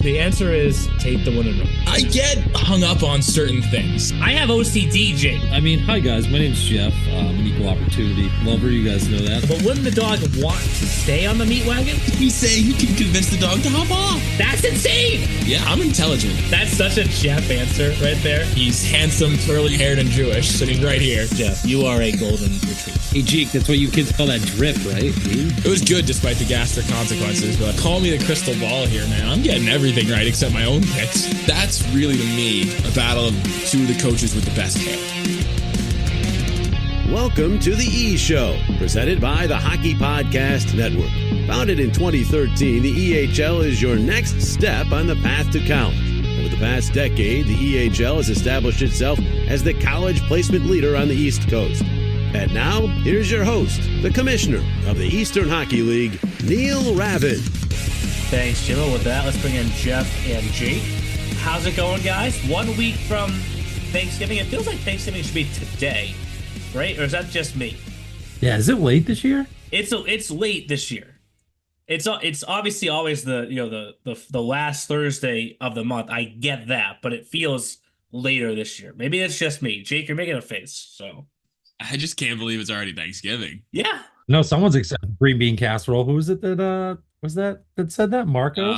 The answer is take the one and run. I get hung up on certain things. I have OCD, Jake. I mean, hi guys, my name's Jeff. I'm an equal opportunity lover. You guys know that. But wouldn't the dog want to stay on the meat wagon? You say you can convince the dog to hop off. That's insane. Yeah, I'm intelligent. That's such a Jeff answer right there. He's handsome, curly-haired, and Jewish, sitting right here. Jeff, you are a golden retriever. Hey, Jake, that's what you kids call that drip, right? It was good despite the gastric consequences, but call me the crystal ball here, man. I'm getting everything right except my own picks. That's really, to me, a battle of two of the coaches with the best hair. Welcome to the E Show, presented by the Hockey Podcast Network. Founded in 2013, the EHL is your next step on the path to college. Over the past decade, the EHL has established itself as the college placement leader on the East Coast. And now, here's your host, the commissioner of the Eastern Hockey League, Neil Ravin. Thanks, Jimmo. With that, let's bring in Jeff and Jake. How's it going, guys? 1 week from Thanksgiving. It feels like Thanksgiving should be today, right? Or is that just me? Yeah, is it late this year? It's late this year. It's obviously always the last Thursday of the month. I get that, but it feels later this year. Maybe it's just me. Jake, you're making a face, so. I just can't believe it's already Thanksgiving. Yeah. No, someone's excited. Green bean casserole. Who was it that said that? Marcos?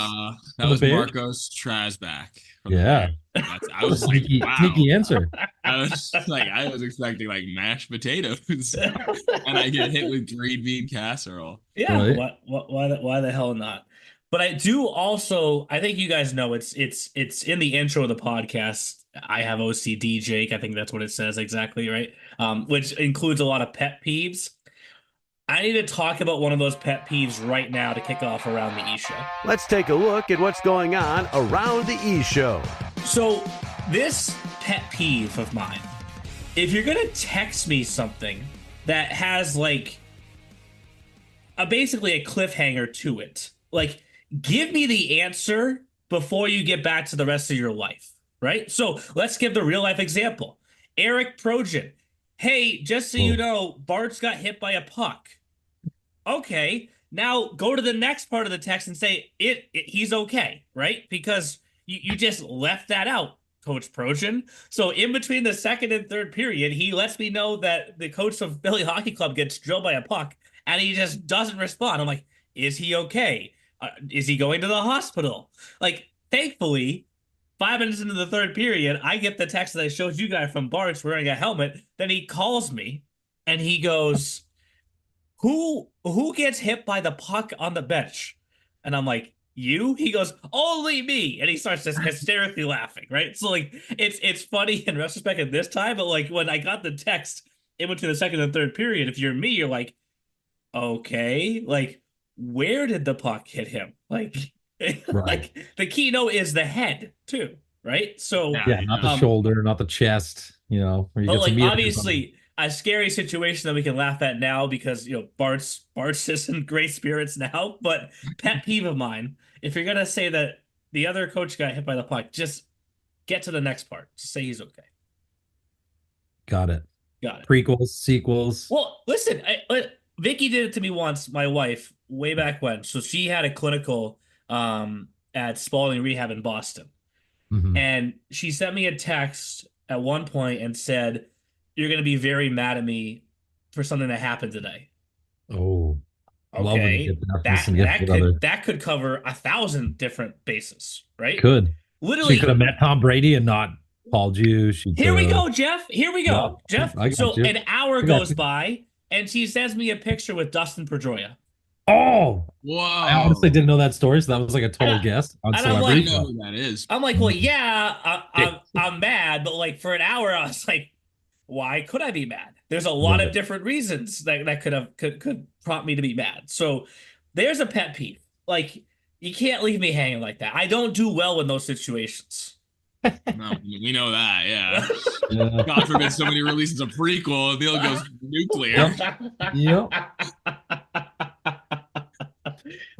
That was Marcos Trasback. Yeah. I was like, wow. Sneaky answer. I was expecting like mashed potatoes, and I get hit with green bean casserole. Yeah. Right. Why the hell not? But I do also. I think you guys know it's in the intro of the podcast. I have OCD, Jake. I think that's what it says exactly, right? Which includes a lot of pet peeves. I need to talk about one of those pet peeves right now to kick off around the E-Show. Let's take a look at what's going on around the E Show. So this pet peeve of mine, if you're going to text me something that has like basically a cliffhanger to it, like give me the answer before you get back to the rest of your life, right? So let's give the real life example. Eric Projan. Hey, just so you know, Bart's got hit by a puck. Okay, now go to the next part of the text and say he's okay, right? Because you just left that out, Coach Projan. So in between the second and third period, he lets me know that the coach of Philly Hockey Club gets drilled by a puck, and he just doesn't respond. I'm like, is he okay? Is he going to the hospital? Like, thankfully, 5 minutes into the third period, I get the text that I showed you guys from Bart's wearing a helmet. Then he calls me, and he goes, Who gets hit by the puck on the bench? And I'm like, you? He goes, only me. And he starts just hysterically laughing, right? So like it's funny in retrospect at this time, but like when I got the text in between the second and third period, if you're me, you're like, okay, like where did the puck hit him? Like, right. Like the keynote is the head too, right? So yeah, not the shoulder, not the chest, where you get like obviously a scary situation that we can laugh at now because Bart's is in great spirits now. But pet peeve of mine, if you're gonna say that the other coach got hit by the puck, just get to the next part. Just say he's okay. Got it. Prequels, sequels. Well, listen, Vicky did it to me once. My wife, way back when. So she had a clinical at Spalding Rehab in Boston, and she sent me a text at one point and said, you're going to be very mad at me for something that happened today. Oh, okay. That could cover 1,000 different bases, right? Could. Literally. She could have met Tom Brady and not called you. Here we go, Jeff. Here we go, Jeff. So you. An hour goes by, and she sends me a picture with Dustin Pedroia. Oh, whoa! I honestly didn't know that story, so that was like a total guess on Celebrity. I know who that is. I'm like, well, yeah, I'm mad, but like for an hour, I was like, why could I be mad? There's a lot of different reasons that could prompt me to be mad. So there's a pet peeve. Like, you can't leave me hanging like that. I don't do well in those situations. No, we know that, yeah. God forbid somebody releases a prequel, the deal goes nuclear. Yep.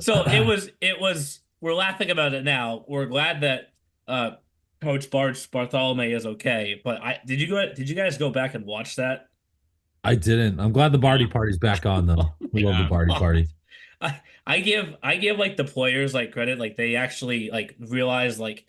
So it was we're laughing about it now. We're glad that Coach Bartholomew is okay. But did you guys go back and watch that? I didn't. I'm glad the Barty Party's back on though. We love the Barty Party. I give like the players like credit, like they actually like realized like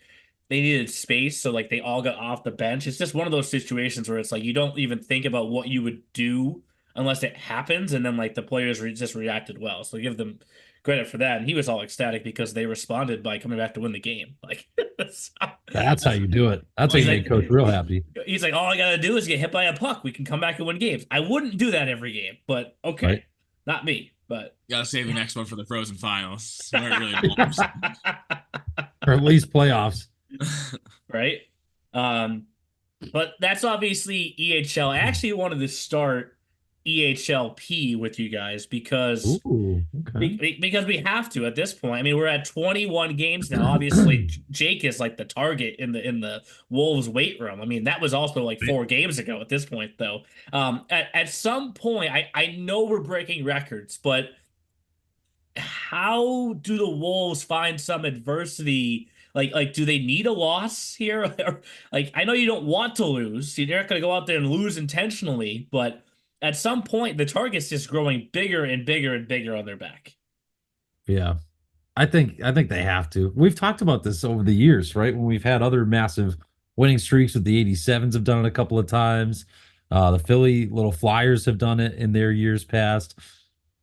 they needed space, so like they all got off the bench. It's just one of those situations where it's like you don't even think about what you would do unless it happens, and then like the players just reacted well. So give them credit for that. And he was all ecstatic because they responded by coming back to win the game. Like so, That's how you do it. That's how he's you like make coach real happy. he's like, all I gotta do is get hit by a puck. We can come back and win games. I wouldn't do that every game, but okay. Right. Not me, but Gotta save the next one for the Frozen Finals. Where it really matters. Or at least playoffs. right? But that's obviously EHL. I actually wanted to start EHLP with you guys because Ooh, okay. because we have to at this point. I mean, we're at 21 games now. Obviously, Jake is like the target in the Wolves weight room. I mean, that was also like 4 games ago at this point, though. At some point, I know we're breaking records, but how do the Wolves find some adversity? Like, do they need a loss here? Or, like, I know you don't want to lose. You're not going to go out there and lose intentionally, but at some point, the target's just growing bigger and bigger and bigger on their back. Yeah. I think they have to. We've talked about this over the years, right? When we've had other massive winning streaks with the 87s have done it a couple of times. The Philly little Flyers have done it in their years past.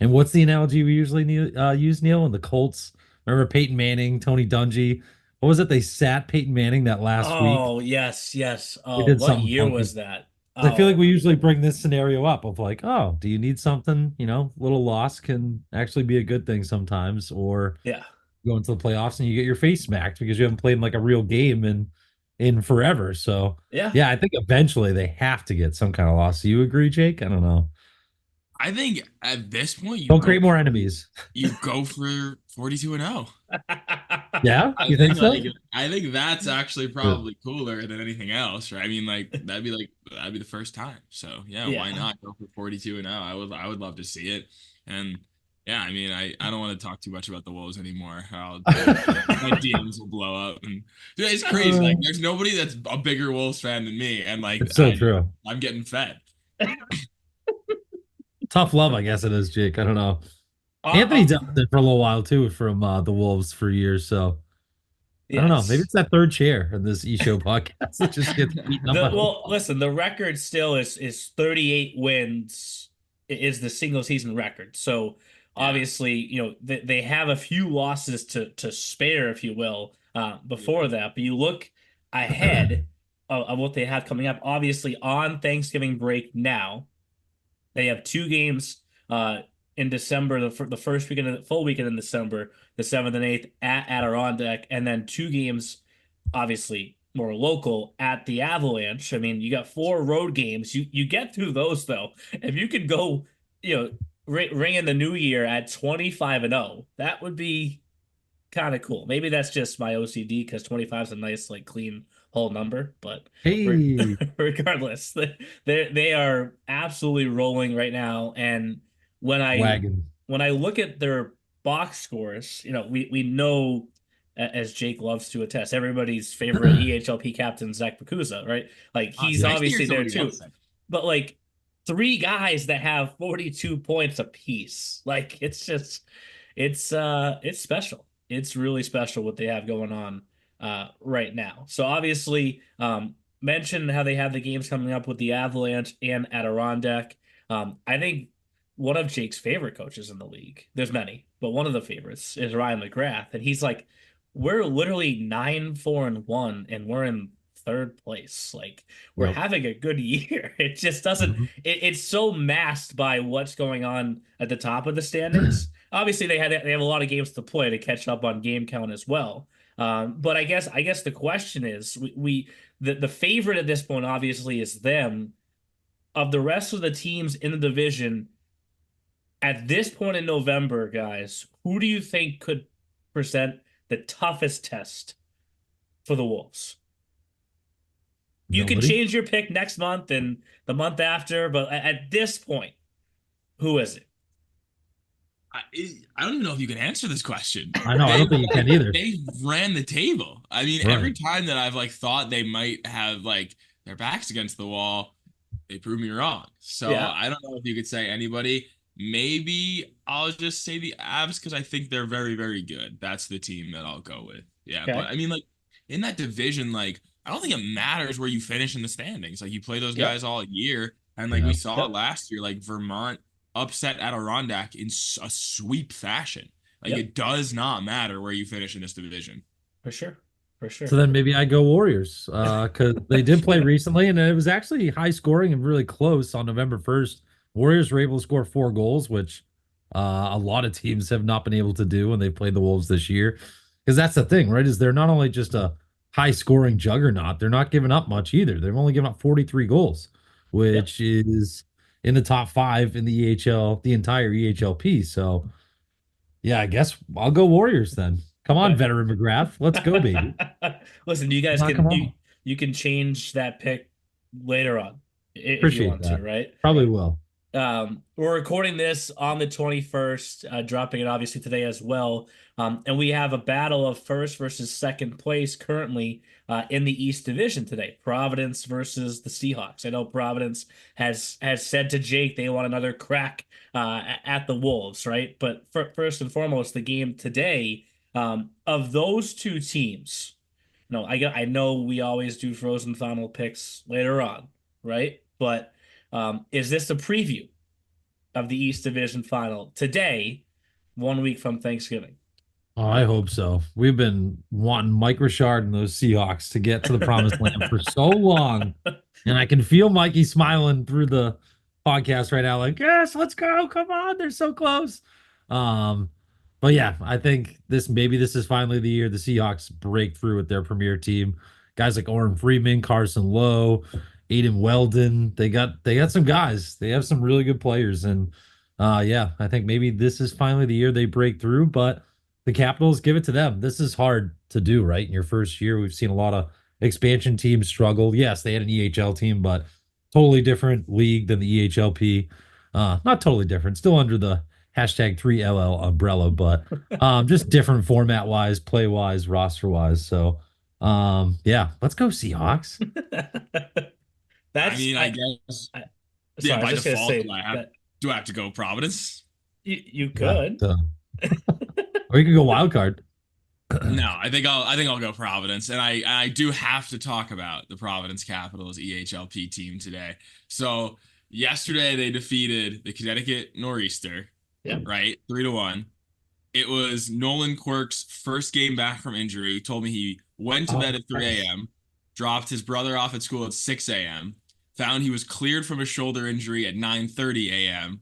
And what's the analogy we usually use, Neil? And the Colts. Remember Peyton Manning, Tony Dungy. What was it? They sat Peyton Manning that last week. Oh, yes, yes. They Oh, did what something year funky. was that? I feel Oh, like we usually bring this scenario up of like, oh, do you need something? Little loss can actually be a good thing sometimes, or yeah. go into the playoffs and you get your face smacked because you haven't played like a real game in forever. So Yeah. yeah, I think eventually they have to get some kind of loss. Do you agree, Jake? I don't know. I think at this point, Don't create more enemies. You go for 42-0. Yeah, you think so? I think that's actually probably cooler than anything else, right? I mean, that'd be the first time. So yeah, why not go for 42-0? I would love to see it. And yeah, I mean, I don't want to talk too much about the Wolves anymore. My DMs will blow up, and dude, it's crazy. Like, there's nobody that's a bigger Wolves fan than me, and like, It's so true. I'm getting fed. Tough love, I guess it is, Jake. I don't know. Anthony dealt with it for a little while too from the Wolves for years. So I don't know. Maybe it's that third chair in this E-Show podcast that just gets beaten up. Well, listen, the record still is 38 wins is the single season record. So obviously, they have a few losses to spare, if you will, before that. But you look ahead of what they have coming up. Obviously, on Thanksgiving break now, they have 2 games in December, the first weekend, full weekend in December, the 7th and 8th at Adirondack, and then 2 games, obviously more local, at the Avalanche. I mean, you got 4 road games. You get through those though. If you could go, ring in the new year at 25-0, that would be kind of cool. Maybe that's just my OCD because 25 is a nice like clean whole number, but hey, regardless, they are absolutely rolling right now. And when I look at their box scores, we know, as Jake loves to attest, everybody's favorite EHLP captain, Zach Pacusa, right? Like, he's obviously there too. But like 3 guys that have 42 points apiece. Like, it's special. It's really special what they have going on right now. So obviously, mentioned how they have the games coming up with the Avalanche and Adirondack. I think one of Jake's favorite coaches in the league, there's many, but one of the favorites is Ryan McGrath. And he's like, we're literally 9-4-1 and we're in 3rd place. Like, we're having a good year. It just doesn't, it's so masked by what's going on at the top of the standings. Obviously they have a lot of games to play to catch up on game count as well. But I guess the question is, the favorite at this point obviously is them. Of the rest of the teams in the division at this point in November, guys, who do you think could present the toughest test for the Wolves? You can change your pick next month and the month after, but at this point, who is it? I don't even know if you can answer this question. I know. I don't think you can either. They ran the table. I mean, every time that I've thought they might have their backs against the wall, they proved me wrong. So I don't know if you could say anybody. maybe I'll just say the Avs because I think they're very, very good. That's the team that I'll go with. Yeah, Okay. but I mean, like in that division, like I don't think it matters where you finish in the standings. Like you play those guys all year, and like Yeah. we saw last year, like Vermont upset Adirondack in a sweep fashion. Like it does not matter where you finish in this division. For sure. For sure. So then maybe I go Warriors because they did play recently, and it was actually high scoring and really close on November 1st. Warriors were able to score 4 goals, which a lot of teams have not been able to do when they played the Wolves this year. Because that's the thing, right? Is they're not only just a high scoring juggernaut, they're not giving up much either. They've only given up 43 goals, which is in the top 5 in the EHL, the entire EHLP. So yeah, I guess I'll go Warriors then. Come on, veteran McGrath. Let's go, baby. Listen, you guys Come can on. you can change that pick later on if you Appreciate want that. to, right? Probably will. We're recording this on the 21st, dropping it obviously today as well. And we have a battle of first versus second place currently in the East Division today. Providence versus the Seahawks. I know Providence has said to Jake they want another crack at the Wolves, right? But first and foremost, the game today, of those two teams, no, I know we always do frozen final picks later on, right? But is this a preview of the East Division final today, 1 week from Thanksgiving? Oh, I hope so. We've been wanting Mike Richard and those Seahawks to get to the promised land for so long. And I can feel Mikey smiling through the podcast right now, like, yes, let's go. Come on. They're so close. But yeah, I think this is finally the year the Seahawks break through with their premier team. Guys like Oren Freeman, Carson Lowe, Aiden Weldon. They got some guys. They have some really good players. And yeah, I think maybe this is finally the year they break through, but the Capitals, give it to them. This is hard to do, right? In your first year, we've seen a lot of expansion teams struggle. Yes, they had an EHL team, but totally different league than the EHLP. Not totally different, still under the hashtag 3LL umbrella, but just different format wise, play wise, roster wise. So yeah, let's go Seahawks. I mean, I guess sorry, by I was just gonna default, say do I have to go Providence? you could. Yeah, or you could go wild card. No, I think I'll go Providence, and I do have to talk about the Providence Capitals EHLP team today. So yesterday they defeated the Connecticut Nor'easter, right, 3-1. It was Nolan Quirk's first game back from injury. He told me he went to bed at 3 a.m., dropped his brother off at school at 6 a.m., found he was cleared from a shoulder injury at 9:30 a.m.,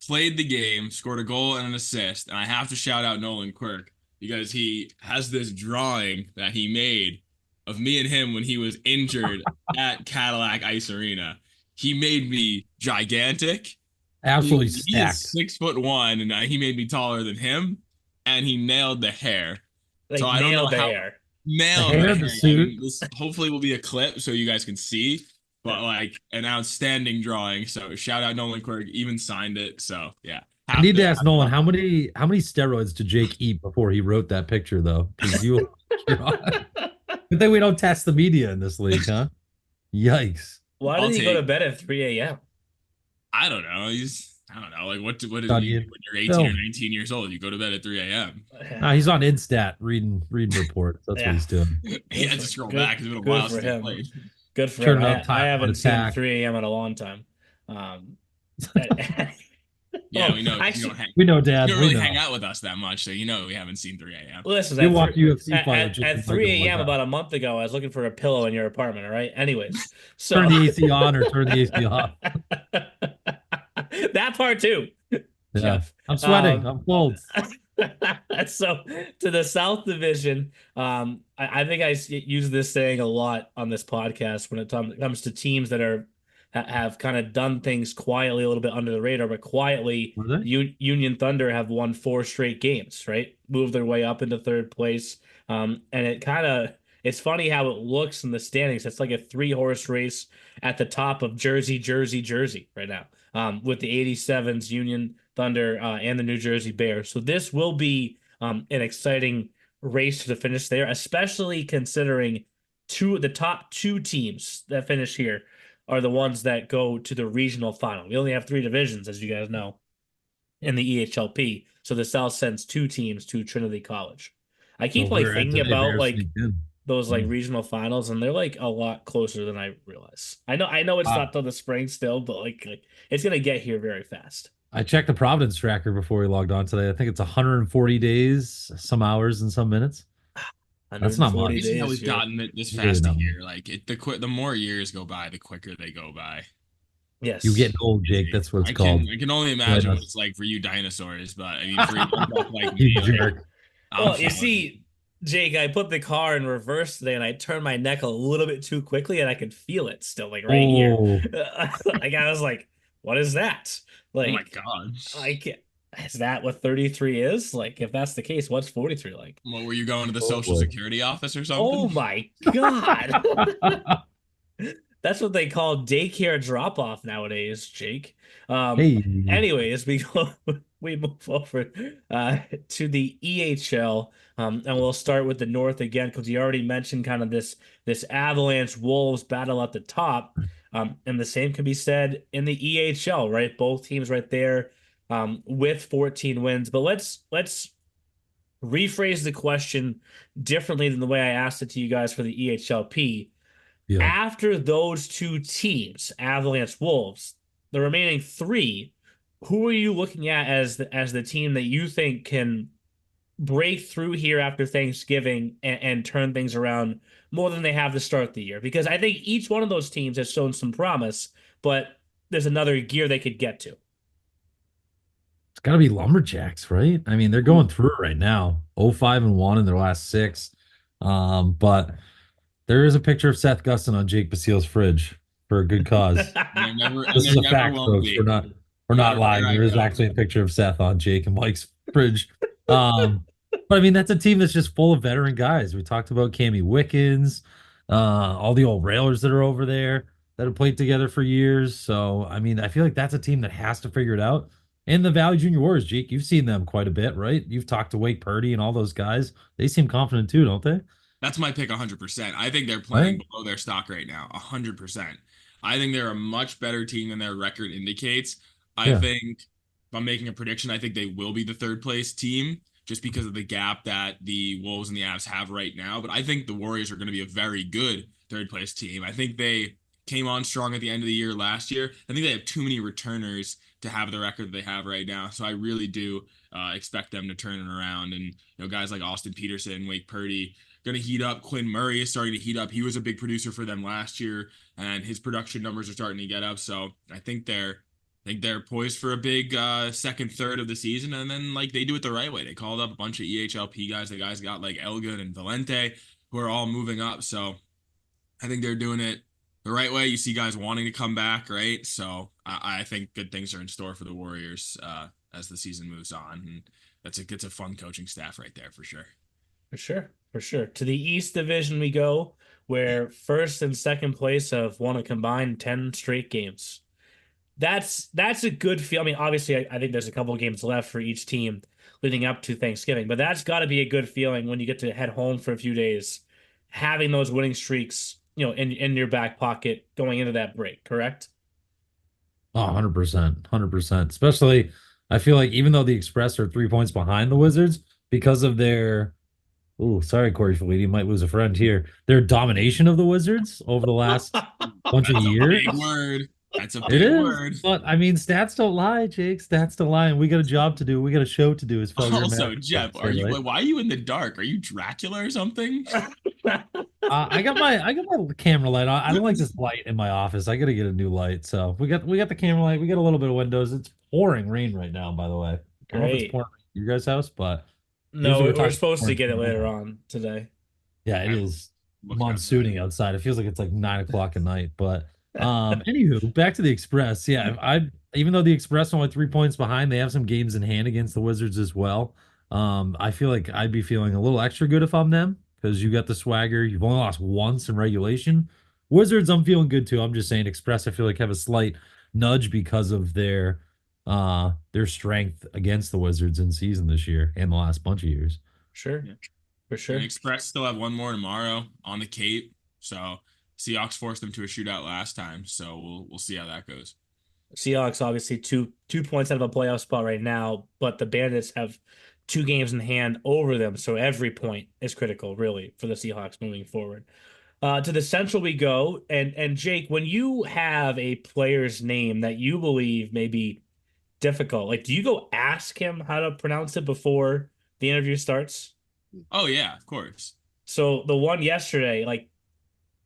played the game, scored a goal and an assist, and I have to shout out Nolan Quirk because he has this drawing that he made of me and him when he was injured at Cadillac Ice Arena. He made me gigantic. Absolutely He is stacked. 6'1", and he made me taller than him, and he nailed the hair. Like, so I don't know how hair. nailed The hair, the the hair. suit. I mean, this hopefully will be a clip so you guys can see. But like an outstanding drawing. So shout out Nolan Quirk, even signed it. So yeah. I need to ask Nolan how many steroids did Jake eat before he wrote that picture though? Because you good thing we don't test the media in this league, huh? Yikes. Why did he go to bed at 3 a.m.? I don't know. I don't know. Like what is he, when you're 18 or 19 years old, you go to bed at 3 a.m. He's on Instat reading reports. That's what he's doing. He had to scroll back. It's been a while since he played. Good for him. I haven't seen 3 a.m. in a long time. Yeah, we know. We know, Dad. You don't really hang out with us that much, so you know we haven't seen 3 a.m. Listen, at 3 a.m. about a month ago, I was looking for a pillow in your apartment. All right. Anyways, so turn the AC on or turn the AC off. That part too. Yeah, Jeff. I'm sweating. I'm cold. So to the South Division, I think I use this saying a lot on this podcast when it comes to teams that have kind of done things quietly a little bit under the radar, but quietly Union Thunder have won 4 straight games, right? Moved their way up into 3rd place. And it's funny how it looks in the standings. It's like a 3-horse race at the top of Jersey right now, with the 87s, Union Thunder, and the New Jersey Bears. So this will be an exciting race to the finish there, especially considering the top 2 teams that finish here are the ones that go to the regional final. We only have 3 divisions, as you guys know. in the EHLP. So the South sends 2 teams to Trinity College. I keep Over at thinking today, about Bears sneaked in. those regional finals, and they're a lot closer than I realize. I know it's not till the spring still, but it's gonna get here very fast. I checked the Providence tracker before we logged on today. I think it's 140 days, some hours, and some minutes. That's not 140 much. Amazing how days. we've gotten it this Really fast a not year. The more years go by, the quicker they go by. Yes. You getting old, Jake. That's what it's called. I can only imagine what it's like for you dinosaurs, but I mean, for you like me, You jerk. Well, you see, Jake, I put the car in reverse today, and I turned my neck a little bit too quickly, and I could feel it still, right here. I was like, "What is that?" Oh my god! Is that what 33 is? If that's the case, what's 43 like? What, were you going to the Social Security office or something? Oh my god! That's what they call daycare drop off nowadays, Jake. Hey. Anyways, we move over to the EHL, and we'll start with the North again because you already mentioned kind of this Avalanche Wolves battle at the top, and the same can be said in the EHL, right? Both teams right there with 14 wins. But let's rephrase the question differently than the way I asked it to you guys for the EHLP. Yeah. After those 2 teams, Avalanche Wolves, the remaining 3, who are you looking at as the team that you think can break through here after Thanksgiving and turn things around more than they have to start the year? Because I think each one of those teams has shown some promise, but there's another gear they could get to. It's got to be Lumberjacks, right? I mean, they're going through it right now. 0-5-1 in their last 6. But there is a picture of Seth Gustin on Jake Basile's fridge for a good cause. This is a fact, folks. We're not lying. There is actually a picture of Seth on Jake and Mike's fridge. But I mean, that's a team that's just full of veteran guys. We talked about Cammy Wickens, all the old railers that are over there that have played together for years. So, I mean, I feel like that's a team that has to figure it out. And the Valley Junior Warriors, Jake, you've seen them quite a bit, right? You've talked to Wake Purdy and all those guys. They seem confident too, don't they? That's my pick 100%. I think they're playing below their stock right now, 100%. I think they're a much better team than their record indicates. I think, if I'm making a prediction, I think they will be the 3rd place team just because of the gap that the Wolves and the Avs have right now. But I think the Warriors are going to be a very good 3rd place team. I think they came on strong at the end of the year last year. I think they have too many returners to have the record they have right now. So I really do expect them to turn it around. And guys like Austin Peterson, Wake Purdy, going to heat up. Quinn Murray is starting to heat up. He was a big producer for them last year, and his production numbers are starting to get up. So I think they're poised for a big second third of the season, and then they do it the right way. They called up a bunch of EHLP guys. The guys got like Elgin and Valente, who are all moving up. So I think they're doing it the right way. You see guys wanting to come back, right? So I think good things are in store for the Warriors as the season moves on, and it's a fun coaching staff right there for sure. For sure. To the East Division we go, where first and second place have won a combined 10 straight games. That's a good feel. I mean, obviously, I think there's a couple of games left for each team leading up to Thanksgiving, but that's got to be a good feeling when you get to head home for a few days, having those winning streaks, in your back pocket going into that break, correct? Oh, 100%. 100%. Especially, I feel like even though the Express are 3 points behind the Wizards because of their sorry, Corey Felitti, you might lose a friend here. Their domination of the Wizards over the last bunch of years. Big word. That's a big word. But I mean, stats don't lie, Jake. Stats don't lie, and we got a job to do. We got a show to do. As far also, Jeff, why are you in the dark? Are you Dracula or something? I got my camera light on. I don't like this light in my office. I got to get a new light. So we got the camera light. We got a little bit of windows. It's pouring rain right now, by the way. I don't know if it's pouring at your guys' house, but no, we're supposed to get it later on today. Yeah, it is monsooning outside. It feels like it's like 9 o'clock at night. But anywho, back to the Express. Yeah, even though the Express are only 3 points behind, they have some games in hand against the Wizards as well. I feel like I'd be feeling a little extra good if I'm them because you got the swagger. You've only lost once in regulation. Wizards, I'm feeling good too. I'm just saying Express, I feel like have a slight nudge because of their strength against the Wizards in season this year and the last bunch of years. Sure. Yeah. For sure. And Express still have one more tomorrow on the Cape. So Seahawks forced them to a shootout last time. So we'll see how that goes. Seahawks obviously two points out of a playoff spot right now, but the Bandits have 2 games in hand over them, so every point is critical, really, for the Seahawks moving forward. To the Central we go, and Jake, when you have a player's name that you believe may be difficult, like do you go ask him how to pronounce it before the interview starts? Oh yeah, of course. So the one yesterday, like,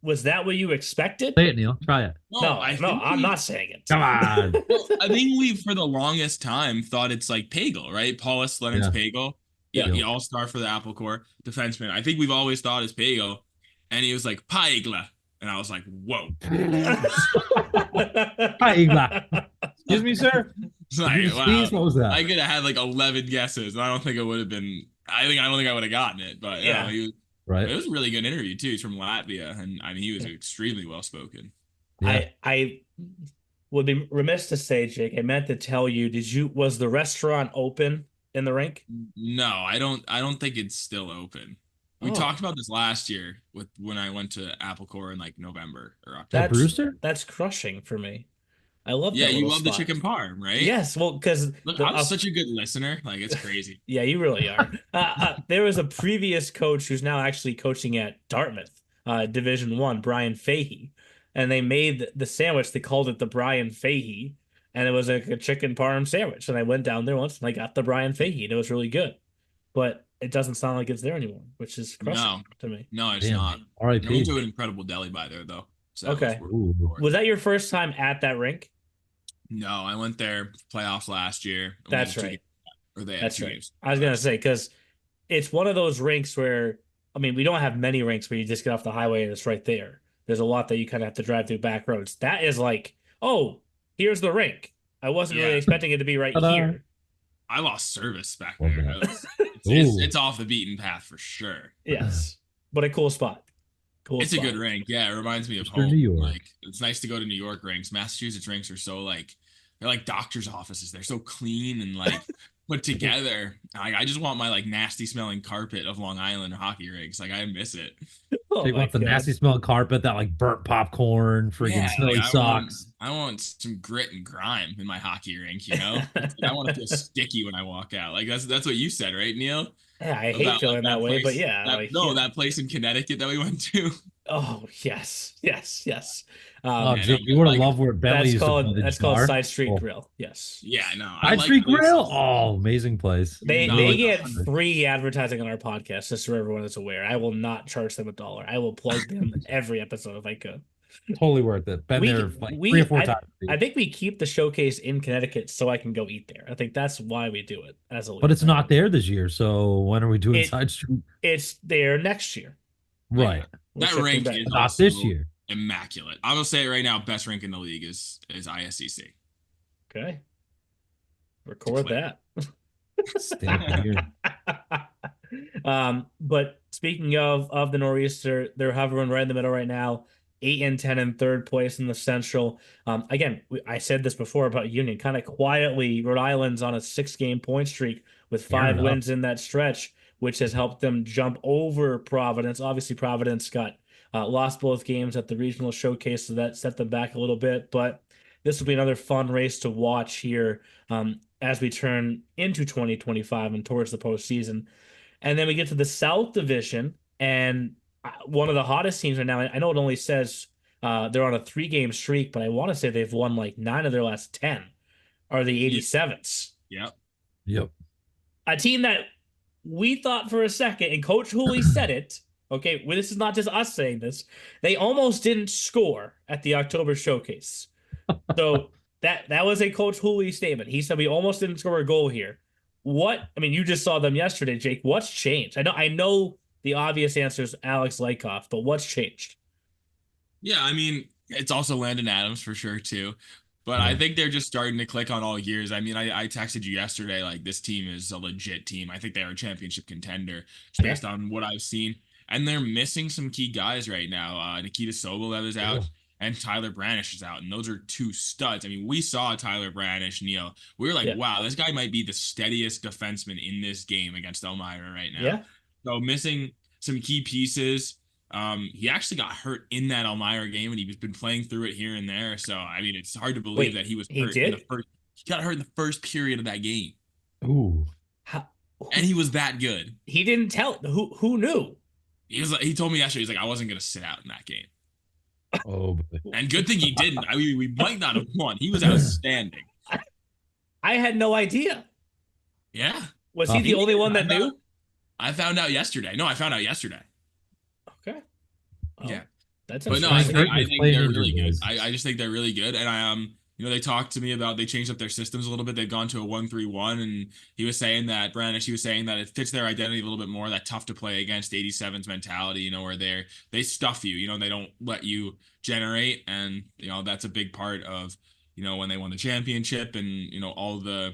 was that what you expected? Say it, Neil. Try it. No, I no, think I'm not saying it. Come on. Well, I think we for the longest time thought it's like Pagel, right? Paulus Lennox Yeah. Pagel. Yeah. Yeah, all-star for the Apple Corps defenseman. I think we've always thought it's Pagel. And he was like, Paigla. And I was like, whoa. Hi, Igla. Excuse me, sir. It's like, Did you wow. sneeze? What was that? I could have had like 11 guesses. And I don't think it would have been, I don't think I would have gotten it. But Yeah. it Right. was a really good interview too. He's from Latvia. And I mean, he was extremely well spoken. Yeah. I would be remiss to say, Jake, I meant to tell you, was the restaurant open in the rink? No, I don't think it's still open. We Oh. talked about this last year when I went to Apple Corps in like November or October. That Brewster? That's crushing for me. I love Yeah, that you little love the spot. chicken parm, right? Yes, well, because Look, I'm such a good listener. Like, it's crazy. yeah, you really are. There was a previous coach who's now actually coaching at Dartmouth, Division One, Brian Fahey, and they made the sandwich. They called it the Brian Fahey, and it was like a chicken parm sandwich. And I went down there once and I got the Brian Fahey, and it was really good. But it doesn't sound like it's there anymore, which is crushing to me. No, it's Damn. not. I R.I.P. went to an incredible deli by there, though. So that Okay. was Ooh. Was that your first time at that rink? No, I went there playoffs last year. We That's had two right. games, or they had That's two right. games. I was gonna say because it's one of those rinks where I mean we don't have many rinks where you just get off the highway and it's right there. There's a lot that you kind of have to drive through back roads. That is like, oh, here's the rink. I wasn't really Yeah. expecting it to be right Ta-da. here. I lost service back Love there. that. It's Ooh. off the beaten path for sure. Yes, but a cool spot. Cool. It's a spot. good rink. Yeah, it reminds me of Mr. home. New York. Like, it's nice to go to New York rinks. Massachusetts rinks are so like they're like doctors' offices. They're so clean and like put together. I just want my like nasty smelling carpet of Long Island hockey rinks. Like I miss it. Oh Take my off the God. nasty smelling carpet, that like burnt popcorn, friggin' Yeah, smelly like, socks. I want some grit and grime in my hockey rink. You know, I want to feel sticky when I walk out. Like that's what you said, right, Neil? Yeah, I hate About, feeling that way, place- but yeah. that place in Connecticut that we went to. Oh yes, yes, yes. Oh, yeah, Jake, no, you would have like, loved where Bentley used to play the That's called bar. Side Street Oh. Grill. Yes. Yeah, no. Side Street Grill. Oh, amazing place. They No, they like get 100. free advertising on our podcast, just so everyone is aware. I will not charge them $1. I will plug them every episode if I could. Totally worth it. Been We- there like we- 3 or 4 times. I think we keep the showcase in Connecticut so I can go eat there. I think that's why we do it as a league. But it's not there this year. So when are we doing It- Side Street? It's there next year. Right. We're That shifting rink back. is Not also this year. immaculate. I'm gonna say it right now. Best rink in the league is ISCC. Okay. Record that. Stand here. But speaking of the Nor'easter, they're hovering right in the middle right now, 8-10 in third place in the Central. Again, I said this before about Union, kind of quietly. Rhode Island's on a 6-game point streak with Fair 5 enough. wins in that stretch, which has helped them jump over Providence. Obviously, Providence got lost both games at the regional showcase, so that set them back a little bit. But this will be another fun race to watch here as we turn into 2025 and towards the postseason. And then we get to the South Division, and one of the hottest teams right now. I know it only says they're on a 3-game streak, but I want to say they've won like 9 of their last 10. Are the 87s? Yep. Yep. A team that we thought for a second, and Coach Hooley said it. Okay, well, this is not just us saying this. They almost didn't score at the October showcase. So that was a Coach Hooley statement. He said we almost didn't score a goal here. You just saw them yesterday, Jake. What's changed? I know the obvious answer is Alex Lykoff, but what's changed? Yeah, I mean, it's also Landon Adams for sure too. But I think they're just starting to click on all gears. I mean, I texted you yesterday, like this team is a legit team. I think they are a championship contender just based on what I've seen. And they're missing some key guys right now. Nikita Sobolev is out. And Tyler Branish is out, and those are 2 studs. I mean, we saw Tyler Branish, Neil. We were like, wow, this guy might be the steadiest defenseman in this game against Elmira right now. Yeah. So missing some key pieces. He actually got hurt in that Elmira game, and he's been playing through it here and there. So I mean, it's hard to believe Wait, that he was he hurt in the did? first. He got hurt in the first period of that game, Ooh. How, and he was that good. he didn't tell who knew? He told me yesterday, he's like, I wasn't gonna sit out in that game. Oh, boy. And good thing he didn't. I mean, we might not have won. He was outstanding. I had no idea. Yeah. Was he the only one that knew? I found out yesterday. No, I found out yesterday. Okay. Oh, Yeah. That's But no, interesting. I think Playing they're injured really good. boys. I just think they're really good. And they talked to me about they changed up their systems a little bit. They've gone to a 1-3-1, and he was saying that Branish, was saying that it fits their identity a little bit more. That tough to play against 87's mentality, where they stuff you, they don't let you generate, and that's a big part of when they won the championship and all the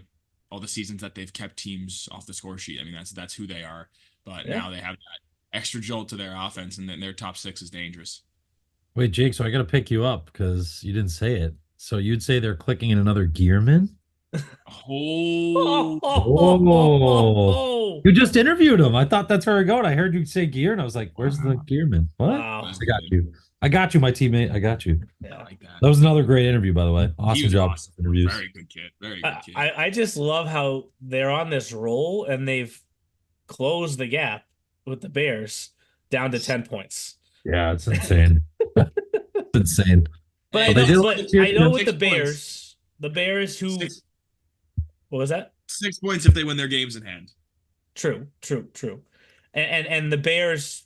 seasons that they've kept teams off the score sheet. I mean, that's who they are. But now they have that extra jolt to their offense, and then their top six is dangerous. Wait, Jake, so I got to pick you up because you didn't say it. So you'd say they're clicking in another Gearman? Oh. You just interviewed him. I thought that's where we're going. I heard you say gear, and I was like, where's the Gearman? What? Wow. I got you. I got you, my teammate. I got you. Yeah. I like that. That was another great interview, by the way. Awesome job. Awesome. Interviews. Very good kid. Very good kid. I just love how they're on this roll and they've closed the gap with the Bears down to 10 points. Yeah, it's insane. It's insane. But Well, I know with 6 the points. Bears who what was that? 6 points if they win their games in hand. True. And the Bears,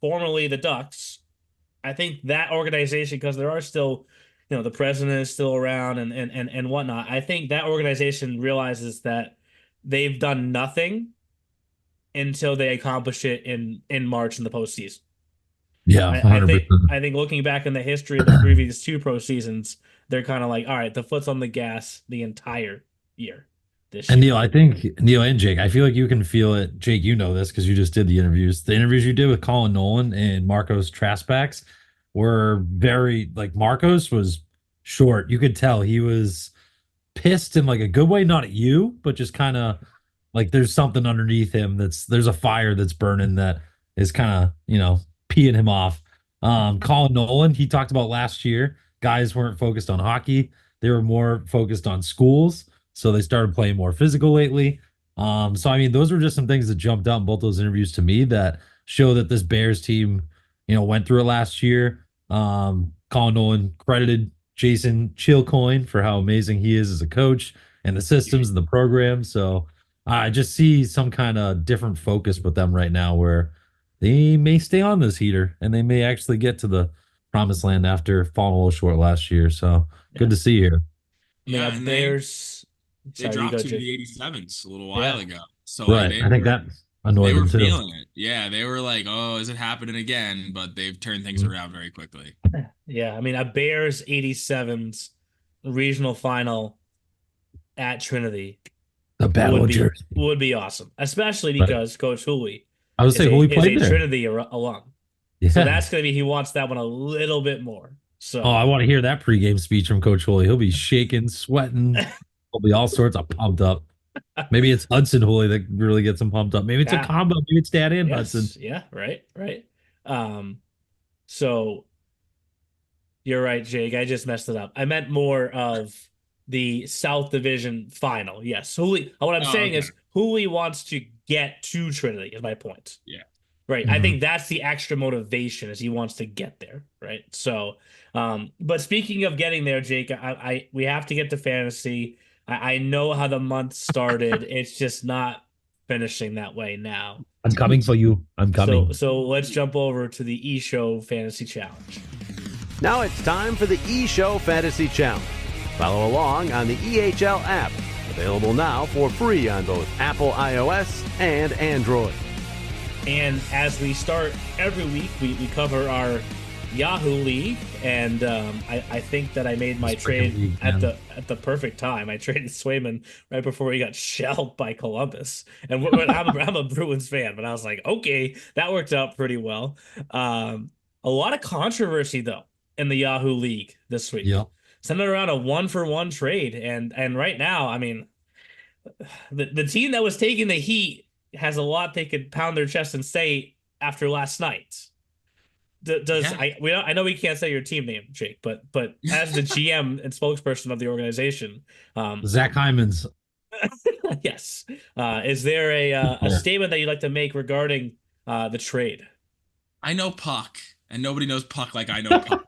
formerly the Ducks, I think that organization, because there are still, the president is still around and whatnot. I think that organization realizes that they've done nothing until they accomplish it in March in the postseason. Yeah, I think looking back in the history of the previous two pro seasons, they're kind of like, all right, the foot's on the gas the entire year. And Neil, I think Neil and Jake, I feel like you can feel it. Jake, you know this because you just did the interviews. The interviews you did with Colin Nolan and Marcos Trasbacks were very Marcos was short. You could tell he was pissed in a good way, not at you, but just kind of there's something underneath him there's a fire that's burning that is kind of peeing him off. Colin Nolan, he talked about last year, guys weren't focused on hockey. They were more focused on schools. So they started playing more physical lately. So I mean, those were just some things that jumped out in both those interviews to me that show that this Bears team, went through it last year. Colin Nolan credited Jason Chilcoin for how amazing he is as a coach and the systems and the program. So I just see some kind of different focus with them right now where they may stay on this heater and they may actually get to the promised land after falling a little short last year. So good to see you here. Yeah, and Bears. They dropped to the 87s a little while ago. So right. I think that annoyed them too. They were feeling it. Yeah, they were like, oh, is it happening again? But they've turned things around very quickly. Yeah, I mean, a Bears 87s regional final at Trinity. The battle would be awesome, especially because Coach Hooley. I would say Hooley played there. Trinity alum. Yeah. So that's going to be, he wants that one a little bit more. So I want to hear that pregame speech from Coach Hooley. He'll be shaking, sweating. He'll be all sorts of pumped up. Maybe it's Hudson Hooley that really gets him pumped up. Maybe it's a combo. Maybe it's Dad and Hudson. Yeah, right. So you're right, Jake. I just messed it up. I meant more of the South Division final. Yes, Hooley. What I'm saying is Hooley wants to get to Trinity. Is my point. Yeah. Right. I think that's the extra motivation is he wants to get there. Right. So, but speaking of getting there, Jake, we have to get to fantasy. I know how the month started. It's just not finishing that way now. I'm coming for you. I'm coming. So let's jump over to the E-Show Fantasy Challenge. Now it's time for the E-Show Fantasy Challenge. Follow along on the EHL app. Available now for free on both Apple iOS and Android. And as we start every week, we cover our Yahoo League, and I think that I made my trade at the perfect time. I traded Swayman right before he got shelled by Columbus, and I'm a Bruins fan, but I was like, okay, that worked out pretty well. A lot of controversy though in the Yahoo League this week. Yeah, centered around a 1-for-1 trade, and right now, I mean, the team that was taking the heat has a lot they could pound their chest and say after last night. Does Yeah. I know we can't say your team name, Jake, but as the GM and spokesperson of the organization, Zach Hyman's. yes, is there a statement that you'd like to make regarding the trade? I know Puck, and nobody knows Puck like I know Puck.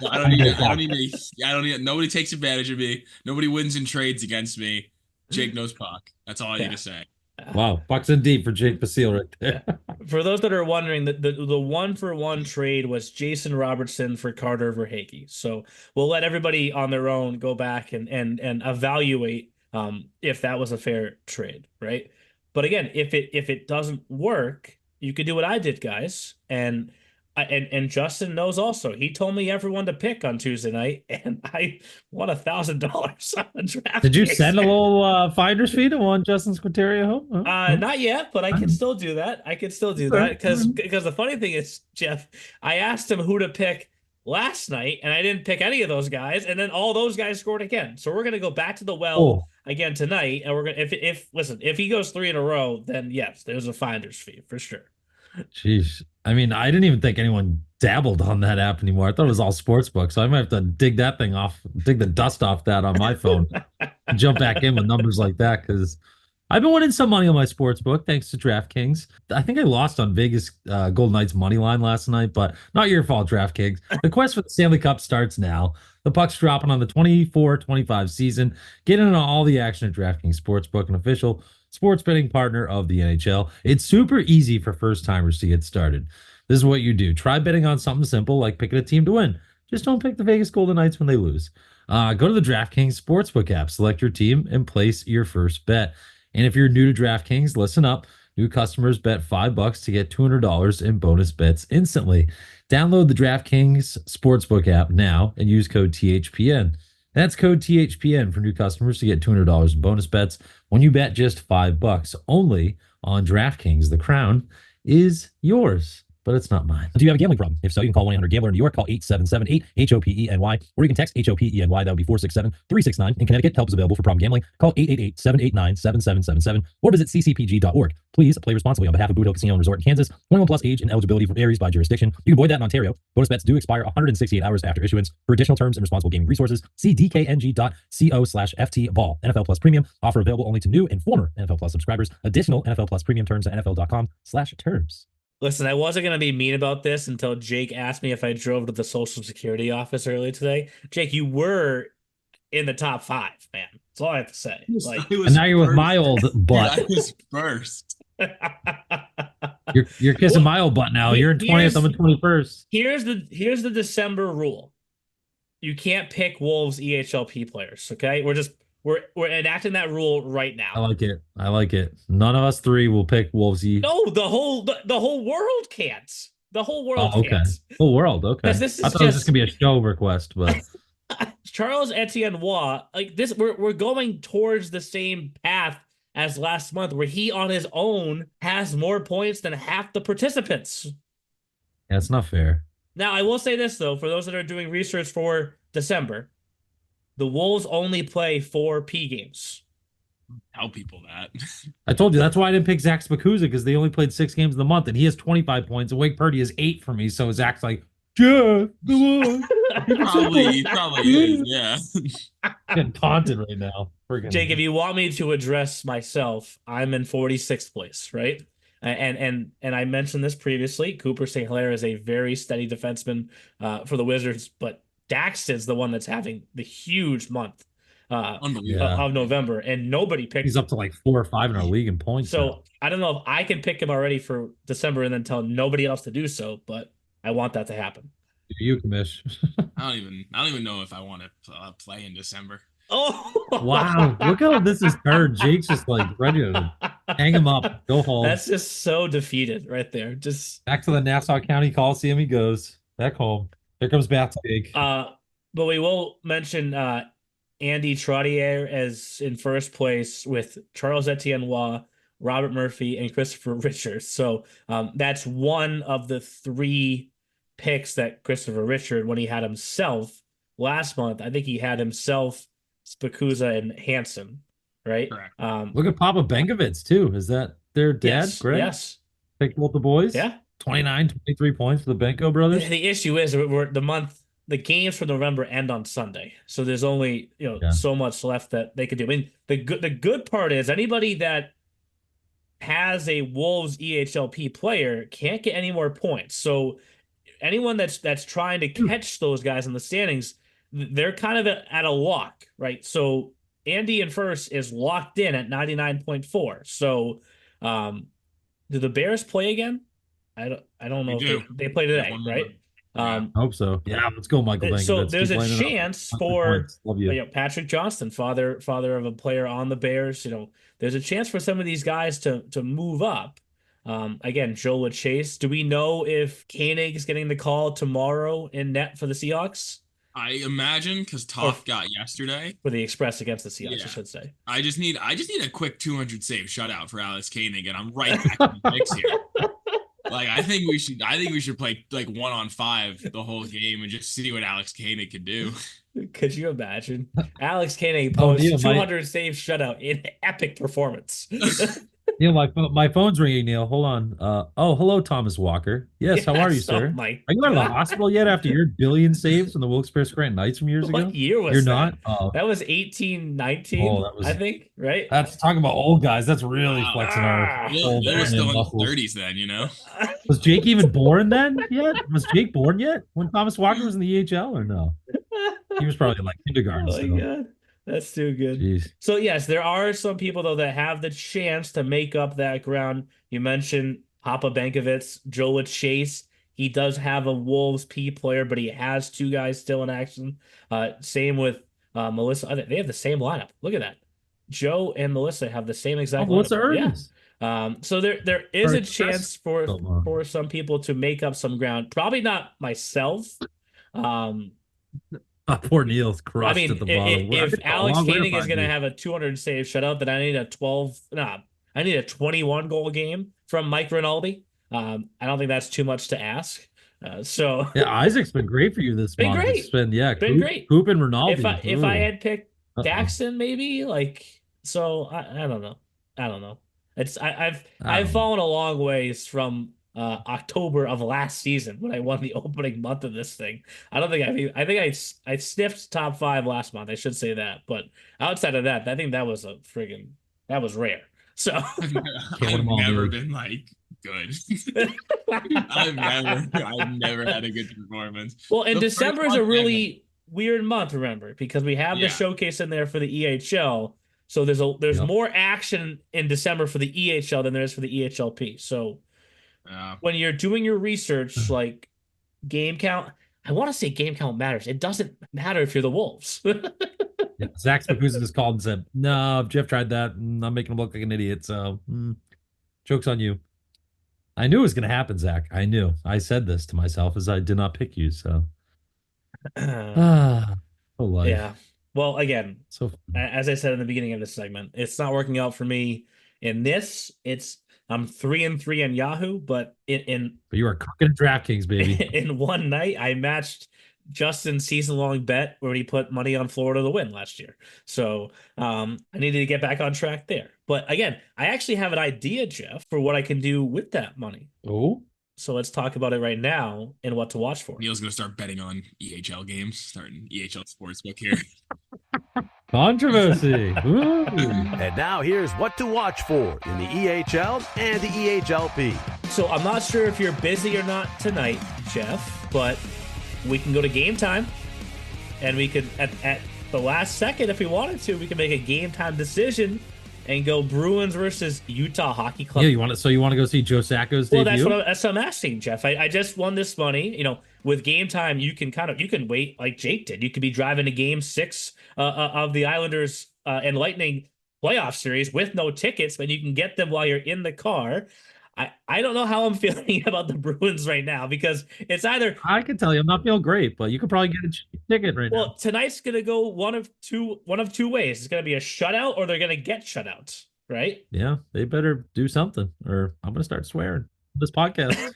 So I don't need. Nobody takes advantage of me. Nobody wins in trades against me. Jake knows Puck. That's all I need to say. Wow, bucks in deep for Jake Basile right there. For those that are wondering, the 1-for-1 trade was Jason Robertson for Carter Verhaeghe. So we'll let everybody on their own go back and evaluate if that was a fair trade, right? But again, if it doesn't work, you could do what I did, guys, and Justin knows also. He told me everyone to pick on Tuesday night, and I won $1,000 on the draft. Did you send a little finder's fee to one Justin's Quinteria home? Not yet, but I can still do that. Because the funny thing is, Jeff, I asked him who to pick last night, and I didn't pick any of those guys, and then all those guys scored again. So we're gonna go back to the well again tonight, and we're gonna if he goes 3 in a row, then yes, there's a finder's fee for sure. Jeez. I mean, I didn't even think anyone dabbled on that app anymore. I thought it was all sportsbook, so I might have to dig the dust off that on my phone, and jump back in with numbers like that, because I've been winning some money on my sportsbook thanks to DraftKings. I think I lost on Vegas Golden Knights money line last night, but not your fault, DraftKings. The quest for the Stanley Cup starts now. The puck's dropping on the 24-25 season. Get in on all the action at DraftKings Sportsbook, an official sports betting partner of the NHL. It's super easy for first-timers to get started. This is what you do. Try betting on something simple like picking a team to win. Just don't pick the Vegas Golden Knights when they lose. Go to the DraftKings Sportsbook app, select your team, and place your first bet. And if you're new to DraftKings, listen up. New customers bet $5 to get $200 in bonus bets instantly. Download the DraftKings Sportsbook app now and use code THPN. That's code THPN for new customers to get $200 in bonus bets when you bet just $5 only on DraftKings. The crown is yours, but it's not mine. Do you have a gambling problem? If so, you can call 1-800-GAMBLER in New York, call 877-8-HOPENY, or you can text HOPENY. That would be 467-369. In Connecticut, help is available for problem gambling. Call 888-789-7777 or visit ccpg.org. Please play responsibly on behalf of Boot Hill Casino and Resort in Kansas. 21 plus age and eligibility varies by jurisdiction. You can avoid that in Ontario. Bonus bets do expire 168 hours after issuance. For additional terms and responsible gaming resources, see dkng.co/ftball. NFL Plus Premium offer available only to new and former NFL Plus subscribers. Additional NFL Plus Premium terms at nfl.com/terms. Listen, I wasn't going to be mean about this until Jake asked me if I drove to the Social Security office earlier today. Jake, you were in the top 5, man. That's all I have to say. And now you're with my old butt. I was first. You're kissing my old butt now. You're in 20th. I'm in 21st. Here's the December rule. You can't pick Wolves EHLP players, okay? We're enacting that rule right now. I like it. None of us three will pick Wolves. No, the whole world can't. The whole world okay. can't. Whole world, okay. I thought it was just gonna be a show request, but Charles Etienne Waugh, like this, we're going towards the same path as last month, where he on his own has more points than half the participants. Yeah, it's not fair. Now, I will say this though, for those that are doing research for December, the Wolves only play 4 P games. Tell people that. I told you that's why I didn't pick Zach Spakuza, because they only played 6 games in the month, and he has 25 points, and Wake Purdy is 8 for me. So Zach's like, yeah, come on. He probably is, yeah. Getting taunted right now. Jake, if you want me to address myself, I'm in 46th place, right? And I mentioned this previously. Cooper St. Hilaire is a very steady defenseman for the Wizards, but Daxton's the one that's having the huge month of November, and nobody picked. He's up to like 4 or 5 in our league in points. So now. I don't know if I can pick him already for December and then tell nobody else to do so, but I want that to happen. You, Commish. I don't even know if I want to play in December. Oh wow! Look how this is turned. Jake's just like ready to hang him up. Go home. That's just so defeated right there. Just back to the Nassau County Coliseum he goes. Back home. Here comes back to Jake. But we will mention Andy Trottier as in first place with Charles Etienne Waugh, Robert Murphy, and Christopher Richards. So that's one of the 3 picks that Christopher Richard, when he had himself last month, I think he had himself, Spakuza, and Hansen, right? Correct. Look at Papa Benkovitz too. Is that their dad? Yes. Greg? Yes. Picked both the boys? Yeah. 29, 23 points for the Benko brothers. The issue is the games for November end on Sunday, so there's only Yeah. so much left that they could do. I mean, the good part is anybody that has a Wolves EHLP player can't get any more points. So anyone that's trying to catch those guys in the standings, they're kind of at a lock, right? So Andy in first is locked in at 99.4. So do the Bears play again? I don't know if they play today, right? I hope so. Yeah, let's go, Michael Bankovitz. So there's a chance for Patrick Johnston, father of a player on the Bears. There's a chance for some of these guys to move up. Again, Joe Chase. Do we know if Koenig is getting the call tomorrow in net for the Seahawks? I imagine because Toth got yesterday for the Express against the Seahawks. I should say. I just need a quick 200 save shutout for Alex Koenig, and I'm right back in the mix here. Like I think we should play like 1-on-5 the whole game and just see what Alex Koenig can do. Could you imagine Alex Koenig posts 200 save shutout in epic performance? Neil, my phone's ringing. Neil, hold on. Hello, Thomas Walker. Yes, how are you, sir? Mike. Are you out of the hospital yet after your billion saves from the Wilkes-Barre Scranton Knights from years ago? What year was You're that? not? That was 18-19, I think, right? That's talking about old guys. That's really flexing our old was still in the 30s then, Was Jake even born then yet? Was Jake born yet when Thomas Walker was in the EHL or no? He was probably in like kindergarten. Oh my God. That's too good. Jeez. So yes, there are some people though that have the chance to make up that ground. You mentioned Papa Benkovitz, Joe Chase. He does have a Wolves P player, but he has two guys still in action. Same with Melissa. They have the same lineup. Look at that. Joe and Melissa have the same exact lineup. Melissa Erdens. Yeah. So there is a chance for some people to make up some ground. Probably not myself. Poor Neil's crushed at the bottom. If Alex Koenig is going to have a 200 save shutout, then I need a 21 goal game from Mike Rinaldi. I don't think that's too much to ask. Isaac's been great for you this month. Great. It's been great. Coop and Rinaldi. If I had picked Daxton, maybe I don't know. I've fallen a long ways from October of last season when I won the opening month of this thing. I think I sniffed top 5 last month. I should say that, but outside of that, I think that was rare. So I've never been like good. I've never had a good performance. Well, and December is a really weird month, remember, because we have the showcase in there for the EHL. So there's more action in December for the EHL than there is for the EHLP. So when you're doing your research, like game count, I want to say game count matters. It doesn't matter if you're the Wolves. Zach Spokuzin just called and said, "No, Jeff tried that. I'm making him look like an idiot. So, joke's on you." I knew it was going to happen, Zach. I knew. I said this to myself as I did not pick you. So, life. Yeah. Well, again, as I said in the beginning of this segment, it's not working out for me in this. I'm 3-3 on Yahoo, but but you are cooking at DraftKings, baby. In one night, I matched Justin's season-long bet where he put money on Florida to win last year. So I needed to get back on track there. But again, I actually have an idea, Jeff, for what I can do with that money. Oh. So let's talk about it right now and what to watch for. Neil's going to start betting on EHL games, starting EHL Sportsbook here. Controversy. And now here's what to watch for in the EHL and the EHLP. So I'm not sure if you're busy or not tonight, Jeff, but we can go to game time, and we could at the last second, if we wanted to, we can make a game time decision and go Bruins versus Utah Hockey Club. Yeah, you want to go see Joe Sacco's debut? Well, that's what I'm asking, Jeff. I just won this money. With game time, you can wait like Jake did. You could be driving to Game 6 of the Islanders and Lightning playoff series with no tickets, but you can get them while you're in the car. I don't know how I'm feeling about the Bruins right now, because it's either... I can tell you I'm not feeling great, but you could probably get a ticket right now. Well, tonight's going to go one of two ways. It's going to be a shutout or they're going to get shutouts, right? Yeah, they better do something or I'm going to start swearing on this podcast.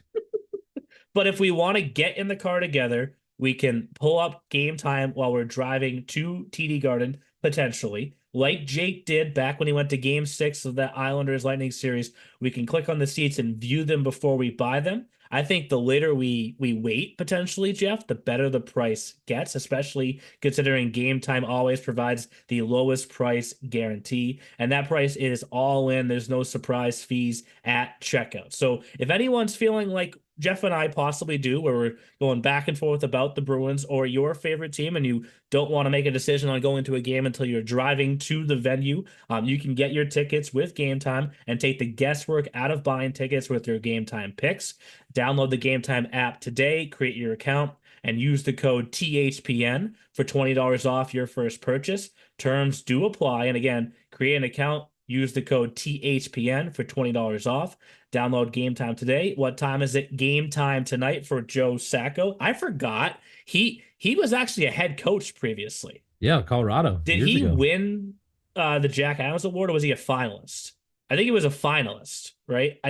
But if we want to get in the car together, we can pull up game time while we're driving to TD Garden, potentially. like Jake did back when he went to Game 6 of that Islanders Lightning series. We can click on the seats and view them before we buy them. I think the later we wait potentially, Jeff, the better the price gets, especially considering Game Time always provides the lowest price guarantee. And that price is all in. There's no surprise fees at checkout. So if anyone's feeling like Jeff and I possibly do, where we're going back and forth about the Bruins or your favorite team, and you don't want to make a decision on going to a game until you're driving to the venue, you can get your tickets with Game Time and take the guesswork out of buying tickets with your Game Time picks. Download the Game Time app today, create your account, and use the code THPN for $20 off your first purchase. Terms do apply. And again, create an account, use the code THPN for $20 off. Download Game Time today. What time is it? Game time tonight for Joe Sacco. I forgot. He was actually a head coach previously. Yeah, Colorado. Did he win the Jack Adams Award, or was he a finalist? I think he was a finalist, right?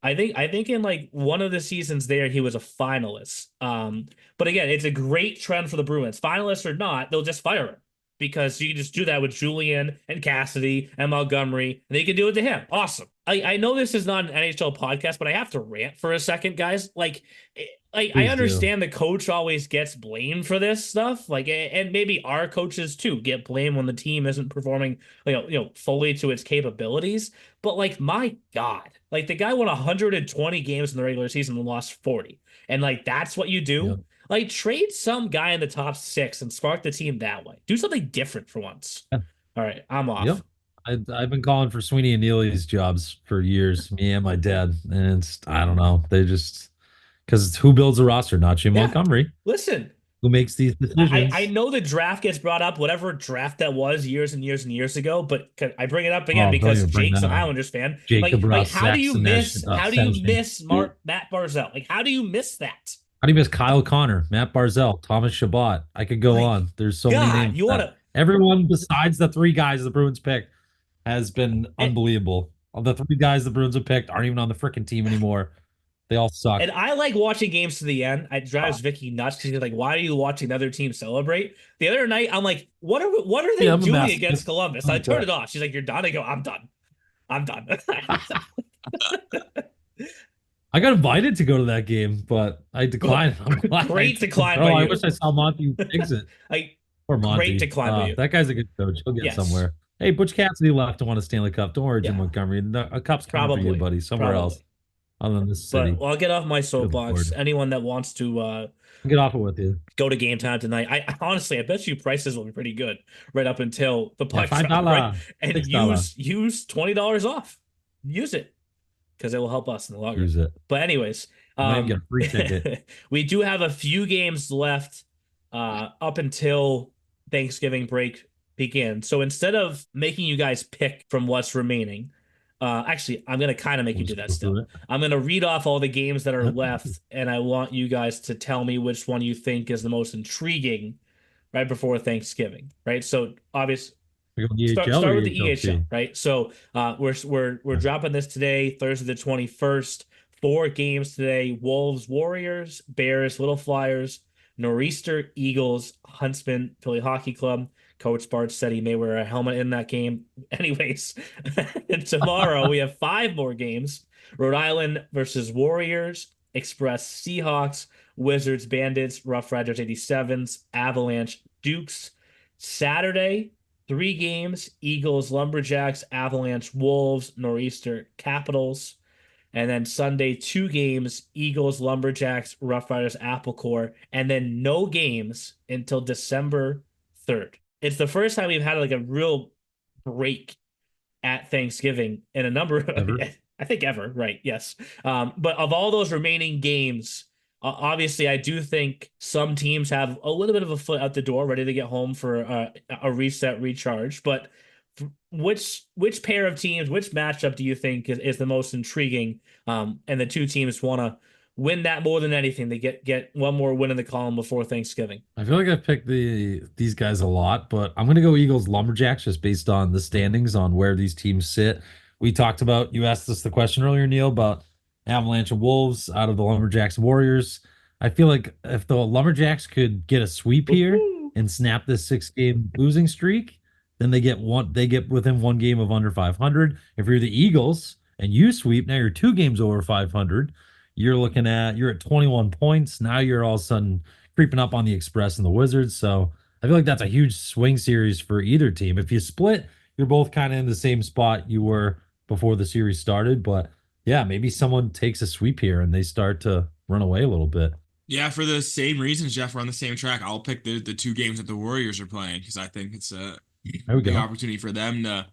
I think in like one of the seasons there, he was a finalist. But again, it's a great trend for the Bruins. Finalists or not, they'll just fire him, because you can just do that with Julian and Cassidy and Montgomery, and they can do it to him. Awesome. I know this is not an NHL podcast, but I have to rant for a second, guys. Like I understand the coach always gets blamed for this stuff, like, and maybe our coaches too get blamed when the team isn't performing, fully to its capabilities. But like, my God, like the guy won 120 games in the regular season and lost 40, and like that's what you do. Yep. Like, trade some guy in the top 6 and spark the team that way. Do something different for once. Yeah. All right, I'm off. Yep. I've been calling for Sweeney and Neely's jobs for years, me and my dad. And it's, I don't know. They just, because it's who builds a roster, not Jim Montgomery. Listen. Who makes these decisions. I know the draft gets brought up, whatever draft that was years and years and years ago, but I bring it up again because Jake's an Islanders fan. Like how do you miss Matt Barzal? Like, how do you miss that? How do you miss Kyle Connor, Matt Barzal, Thomas Chabot? I could go on. There's so many names. Everyone besides the 3 guys the Bruins picked has been unbelievable. The 3 guys the Bruins have picked aren't even on the freaking team anymore. They all suck. And I like watching games to the end. It drives Vicky nuts because he's like, "Why are you watching the other team celebrate?" The other night, I'm like, "What are they doing against Columbus?" I turned it off. She's like, "You're done." I go, "I'm done. I'm done." I got invited to go to that game, but I declined. Great decline by you. I wish I saw Monty fix it. Poor Monty. Great decline by you. That guy's a good coach. He'll get somewhere. Hey, Butch Cassidy left to win a Stanley Cup. Don't worry, Jim Montgomery. A cup's coming for you, buddy. Somewhere else. Other than this city. But I'll get off my soapbox. Anyone that wants to get off it with you. Go to Game Time tonight. I honestly, I bet you prices will be pretty good right up until the puck drop, right? And use $20 off. Use it, because it will help us in the long run. Use it. But anyways, get a free ticket. We do have a few games left up until Thanksgiving break begins. So instead of making you guys pick from what's remaining, actually, I'm going to kind of make you do that still. I'm going to read off all the games that are left, and I want you guys to tell me which one you think is the most intriguing right before Thanksgiving, right? So, obviously, start with the EHL, right? So, we're dropping this today, Thursday the 21st. 4 games today: Wolves, Warriors, Bears, Little Flyers, Nor'easter, Eagles, Huntsman, Philly Hockey Club. Coach Bart said he may wear a helmet in that game. Anyways, and tomorrow we have 5 more games: Rhode Island versus Warriors, Express Seahawks, Wizards Bandits, Rough Riders 87s, Avalanche Dukes. Saturday, 3 games: Eagles Lumberjacks, Avalanche Wolves, Nor'easter Capitals. And then Sunday, 2 games: Eagles Lumberjacks, Rough Riders Apple Core. And then no games until December 3rd. It's the first time we've had like a real break at Thanksgiving in a number of, I think ever, right? Yes. But of all those remaining games, obviously, I do think some teams have a little bit of a foot out the door, ready to get home for a reset, recharge. But which pair of teams, which matchup do you think is the most intriguing? And the 2 teams want to win that more than anything. They get one more win in the column before Thanksgiving. I feel like I've picked these guys a lot, but I'm going to go Eagles Lumberjacks just based on the standings on where these teams sit. We talked about, you asked us the question earlier, Neil, about Avalanche and Wolves out of the Lumberjacks Warriors. I feel like if the Lumberjacks could get a sweep here and snap this 6-game losing streak, then they get within one game of under 500. If you're the Eagles and you sweep, now you're 2 games over 500. You're at 21 points. Now you're all of a sudden creeping up on the Express and the Wizards. So I feel like that's a huge swing series for either team. If you split, you're both kind of in the same spot you were before the series started. But yeah, maybe someone takes a sweep here and they start to run away a little bit. Yeah, for the same reasons, Jeff, we're on the same track. I'll pick the 2 games that the Warriors are playing because I think it's a There we big go. opportunity for them to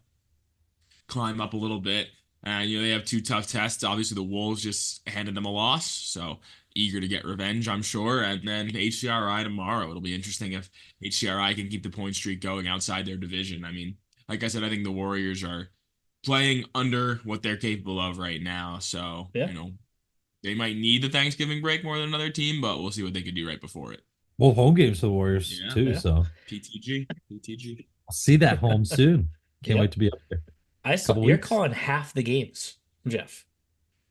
climb up a little bit. And they have 2 tough tests. Obviously, the Wolves just handed them a loss, so eager to get revenge, I'm sure. And then HCRI tomorrow. It'll be interesting if HCRI can keep the point streak going outside their division. I mean, like I said, I think the Warriors are playing under what they're capable of right now. So, Yeah. they might need the Thanksgiving break more than another team, but we'll see what they could do right before it. Well, home games for the Warriors too. Yeah. So PTG. I'll see that home soon. Can't wait to be up there. You're calling half the games, Jeff.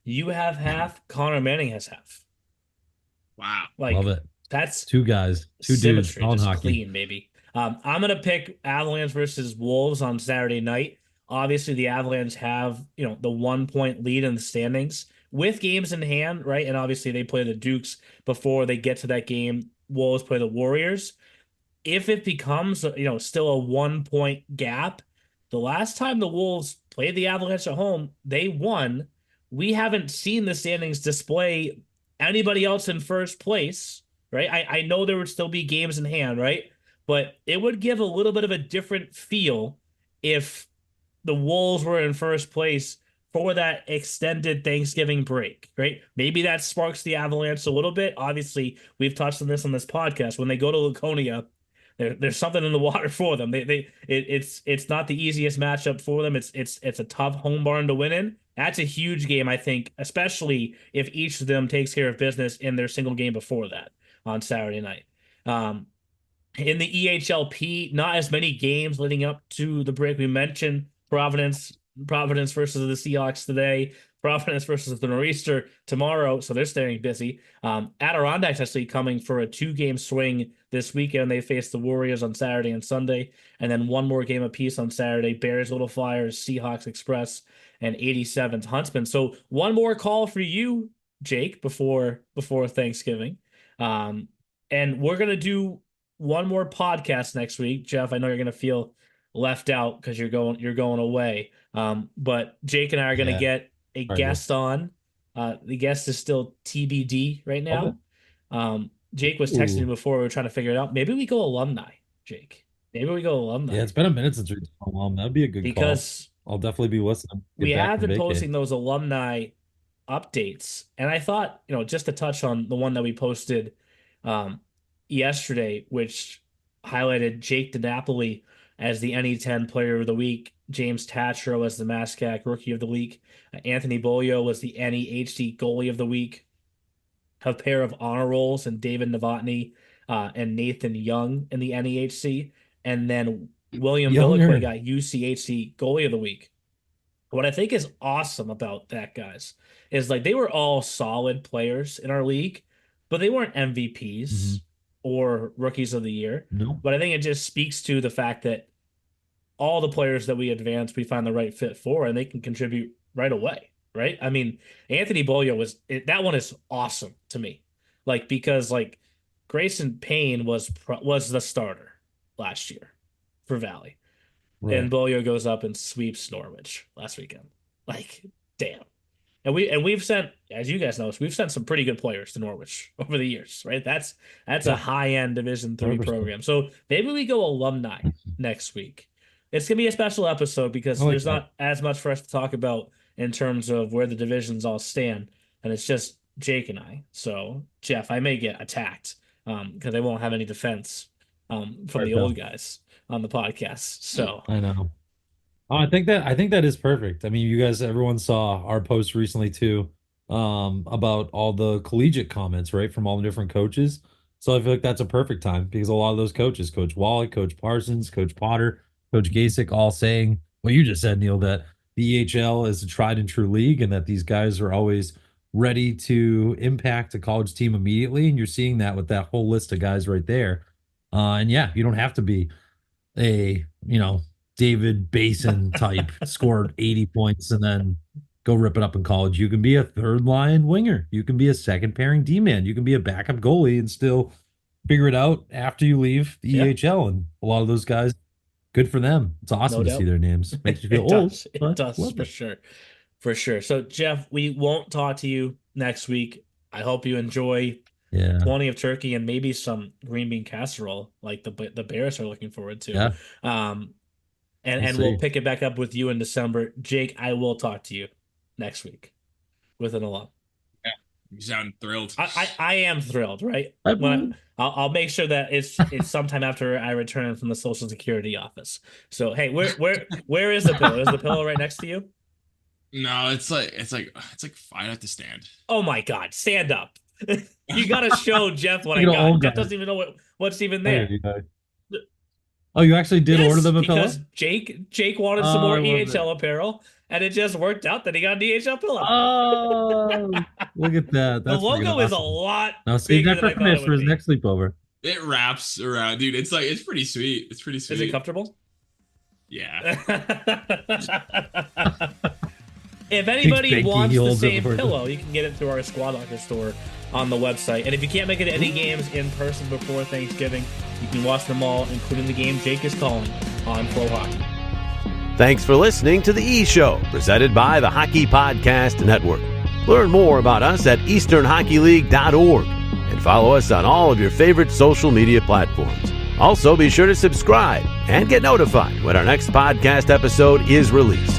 You have half. Connor Manning has half. Wow. Like, love it. That's 2 guys, 2 dudes symmetry, on just hockey. clean, baby. I'm gonna pick Avalanche versus Wolves on Saturday night. Obviously, the Avalanche have the 1 point lead in the standings with games in hand, right? And obviously, they play the Dukes before they get to that game. Wolves play the Warriors. If it becomes still a 1 point gap, the last time the Wolves played the Avalanche at home, they won. We haven't seen the standings display anybody else in first place, right? I know there would still be games in hand, right? But it would give a little bit of a different feel if the Wolves were in first place for that extended Thanksgiving break, right? Maybe that sparks the Avalanche a little bit. Obviously, we've touched on this podcast. When they go to Laconia, there's something in the water for them. It's not the easiest matchup for them. It's a tough home barn to win in. That's a huge game, I think, especially if each of them takes care of business in their single game before that on Saturday night. In the EHLP, not as many games leading up to the break. We mentioned Providence versus the Seahawks today. Providence versus the Nor'easter tomorrow, so they're staying busy. Adirondacks actually coming for a 2-game swing this weekend. They face the Warriors on Saturday and Sunday, and then one more game apiece on Saturday. Bears, Little Flyers, Seahawks Express, and 87's Huntsman. So one more call for you, Jake, before Thanksgiving. And we're gonna do one more podcast next week. Jeff, I know you're gonna feel left out because you're going away. But Jake and I are gonna get a guest on. The guest is still TBD right now. Jake was texting me before we were trying to figure it out. Maybe we go alumni, Jake. Maybe we go alumni. Yeah, it's been a minute since we've done alum. That'd be a good because call. I'll definitely be listening. We have been posting those alumni updates, and I thought, just to touch on the one that we posted yesterday, which highlighted Jake DiNapoli as the NE10 Player of the Week, James Tatro as the MASCAC Rookie of the Week, Anthony Bolio was the NEHC Goalie of the Week, a pair of honor rolls, and David Novotny and Nathan Young in the NEHC, and then William Billiquay got UCHC Goalie of the Week. What I think is awesome about that, guys, is like they were all solid players in our league, but they weren't MVPs or Rookies of the Year. No. But I think it just speaks to the fact that all the players that we advance, we find the right fit for, and they can contribute right away, right? I mean, Anthony Bolio that one is awesome to me, because Grayson Payne was the starter last year for Valley, and Bolio goes up and sweeps Norwich last weekend. Damn. And we've sent, as you guys know, we've sent some pretty good players to Norwich over the years, right? That's a high-end Division III program. So maybe we go alumni next week. It's going to be a special episode because there's not as much for us to talk about in terms of where the divisions all stand. And it's just Jake and I. So, Jeff, I may get attacked because I won't have any defense from the old guys on the podcast. So I know. I think that is perfect. I mean, you guys, everyone saw our post recently too about all the collegiate comments, right, from all the different coaches. So I feel like that's a perfect time because a lot of those coaches, Coach Wallach, Coach Parsons, Coach Potter, Coach Gasick, all saying what you just said, Neil, that the EHL is a tried and true league and that these guys are always ready to impact a college team immediately. And you're seeing that with that whole list of guys right there. And yeah, you don't have to be a, David Basin type, scored 80 points and then go rip it up in college. You can be a third line winger. You can be a second pairing D-man. You can be a backup goalie and still figure it out after you leave the EHL. And a lot of those guys, good for them. It's awesome to see their names. Makes you feel old. It does for sure. For sure. So, Jeff, we won't talk to you next week. I hope you enjoy plenty of turkey and maybe some green bean casserole like the Bears are looking forward to. Yeah. And we'll pick it back up with you in December. Jake, I will talk to you next week with an alum. Yeah, you sound thrilled. I am thrilled, right? I'll make sure that it's sometime after I return from the Social Security office. So, hey, where is the pillow? Is the pillow right next to you? No, it's like fine at the stand. Oh my God, stand up! You gotta show Jeff what I got. Jeff doesn't even know what's even there. Oh, you actually did order them a pillow? Because Jake wanted some more EHL apparel, and it just worked out that he got an EHL pillow. Oh, look at that! The logo is a lot. Now save that for Chris for his next sleepover. It wraps around, dude. It's pretty sweet. It's pretty sweet. Is it comfortable? Yeah. If anybody wants the same pillow, you can get it through our Squad Locker store on the website. And if you can't make it to any games in person before Thanksgiving, you can watch them all, including the game Jake is calling on Flow Hockey. Thanks for listening to The E Show, presented by the Hockey Podcast Network. Learn more about us at easternhockeyleague.org and follow us on all of your favorite social media platforms. Also, be sure to subscribe and get notified when our next podcast episode is released.